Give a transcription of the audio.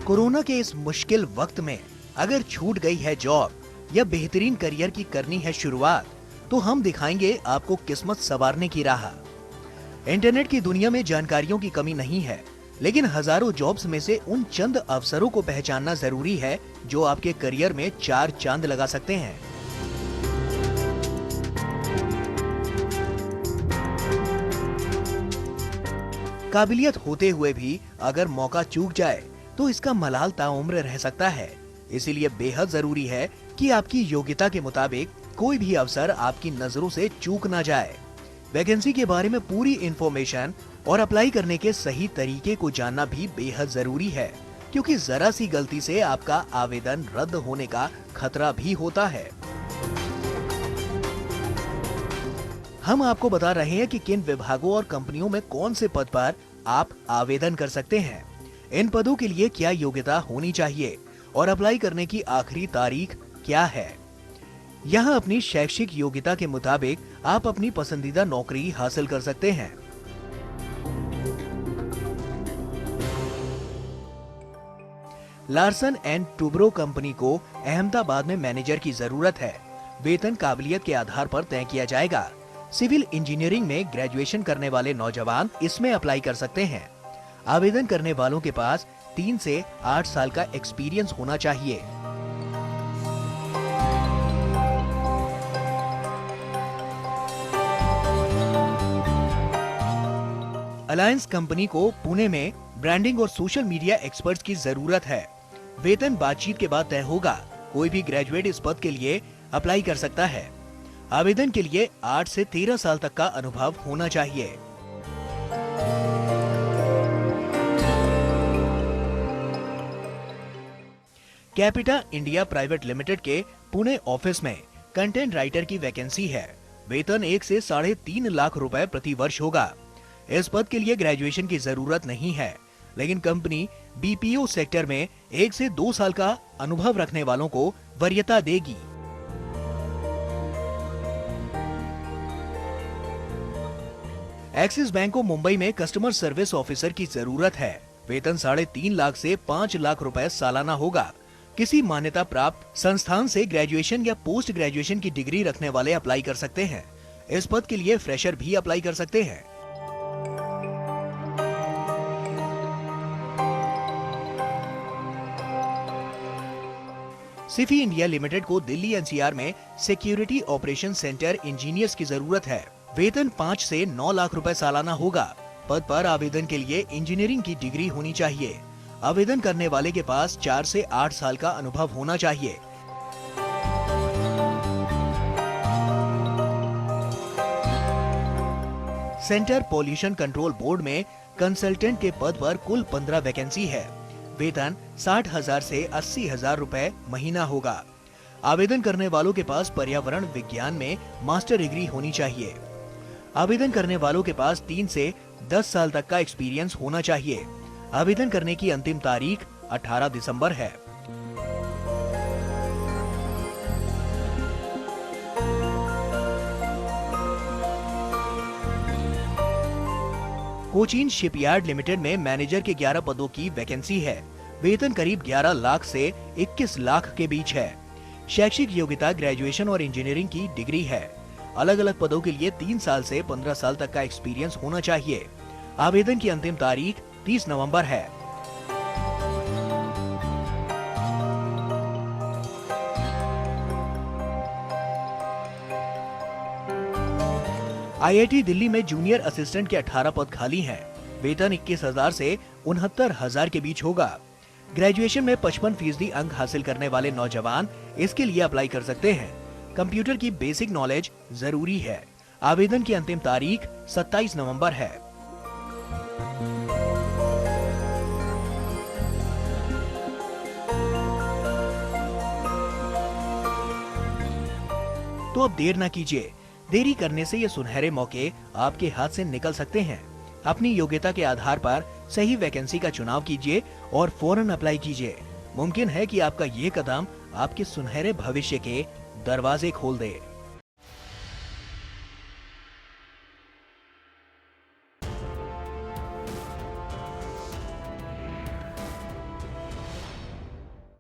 Corona के इस मुश्किल वक्त में अगर छूट गई है जॉब या बेहतरीन करियर की करनी है शुरुआत, तो हम दिखाएंगे आपको किस्मत संवारने की राह। इंटरनेट की दुनिया में जानकारियों की कमी नहीं है, लेकिन हजारों जॉब्स में से उन चंद अवसरों को पहचानना जरूरी है जो आपके करियर में चार चांद लगा सकते हैं। काबिलियत होते हुए भी अगर मौका चूक जाए तो इसका मलाल ताउम्र रह सकता है। इसीलिए बेहद जरूरी है कि आपकी योग्यता के मुताबिक कोई भी अवसर आपकी नजरों से चूक ना जाए। वैकेंसी के बारे में पूरी इंफॉर्मेशन और अप्लाई करने के सही तरीके को जानना भी बेहद जरूरी है, क्योंकि जरा सी गलती से आपका आवेदन रद्द होने का खतरा भी होता है। हम आपको बता रहे हैं कि किन विभागों और कंपनियों में कौन से पद पर आप आवेदन कर सकते हैं, इन पदों के लिए क्या योग्यता होनी चाहिए और अप्लाई करने की आखिरी तारीख क्या है। यहाँ अपनी शैक्षिक योग्यता के मुताबिक आप अपनी पसंदीदा नौकरी हासिल कर सकते हैं। लार्सन एंड टुब्रो कंपनी को अहमदाबाद में मैनेजर की जरूरत है। वेतन काबिलियत के आधार पर तय किया जाएगा। सिविल इंजीनियरिंग में ग्रेजुएशन करने वाले नौजवान इसमें अप्लाई कर सकते हैं। आवेदन करने वालों के पास 3 से 8 साल का एक्सपीरियंस होना चाहिए। अलायंस कंपनी को पुणे में ब्रांडिंग और सोशल मीडिया एक्सपर्ट्स की जरूरत है। वेतन बातचीत के बाद तय होगा। कोई भी ग्रेजुएट इस पद के लिए अप्लाई कर सकता है। आवेदन के लिए 8 से 13 साल तक का अनुभव होना चाहिए। कैपिटा इंडिया प्राइवेट लिमिटेड के पुणे ऑफिस में कंटेंट राइटर की वैकेंसी है। वेतन 1 से 3.5 लाख रुपए प्रति वर्ष होगा। इस पद के लिए ग्रेजुएशन की जरूरत नहीं है, लेकिन कंपनी बीपीओ सेक्टर में 1 से 2 साल का अनुभव रखने वालों को वरीयता देगी। एक्सिस बैंक को मुंबई में कस्टमर सर्विस ऑफिसर की जरूरत है। वेतन 3.5 लाख से 5 लाख रुपए सालाना होगा। किसी मान्यता प्राप्त संस्थान से ग्रेजुएशन या पोस्ट ग्रेजुएशन की डिग्री रखने वाले अप्लाई कर सकते हैं। इस पद के लिए फ्रेशर भी अप्लाई कर सकते हैं। सिफी इंडिया लिमिटेड को दिल्ली एनसीआर में सिक्योरिटी ऑपरेशन सेंटर इंजीनियर्स की जरूरत है। वेतन 5 से 9 लाख रुपए सालाना होगा। पद पर आवेदन के लिए इंजीनियरिंग की डिग्री होनी चाहिए। आवेदन करने वाले के पास 4 से 8 साल का अनुभव होना चाहिए। सेंटर पॉल्यूशन कंट्रोल बोर्ड में कंसल्टेंट के पद पर कुल 15 वैकेंसी है। वेतन 60,000 से 80,000 रुपए महीना होगा। आवेदन करने वालों के पास पर्यावरण विज्ञान में मास्टर डिग्री होनी चाहिए। आवेदन करने वालों के पास 3 से 10 साल तक का एक्सपीरियंस होना चाहिए। आवेदन करने की अंतिम तारीख 18 दिसंबर है। कोचीन शिपयार्ड लिमिटेड में मैनेजर के 11 पदों की वैकेंसी है। वेतन करीब 11 लाख से 21 लाख के बीच है। शैक्षिक योग्यता ग्रेजुएशन और इंजीनियरिंग की डिग्री है। अलग अलग पदों के लिए 3 साल से 15 साल तक का एक्सपीरियंस होना चाहिए। आवेदन की अंतिम तारीख 30 नवंबर है। आईआईटी दिल्ली में जूनियर असिस्टेंट के 18 पद खाली हैं। वेतन 21,000 से 69,000 के बीच होगा। ग्रेजुएशन में 55% अंक हासिल करने वाले नौजवान इसके लिए अप्लाई कर सकते हैं। कंप्यूटर की बेसिक नॉलेज जरूरी है। आवेदन की अंतिम तारीख 27 नवंबर है। तो अब देर ना कीजिए। देरी करने से ये सुनहरे मौके आपके हाथ से निकल सकते हैं। अपनी योग्यता के आधार पर सही वैकेंसी का चुनाव कीजिए और फौरन अप्लाई कीजिए। मुमकिन है कि आपका ये कदम आपके सुनहरे भविष्य के दरवाजे खोल दे।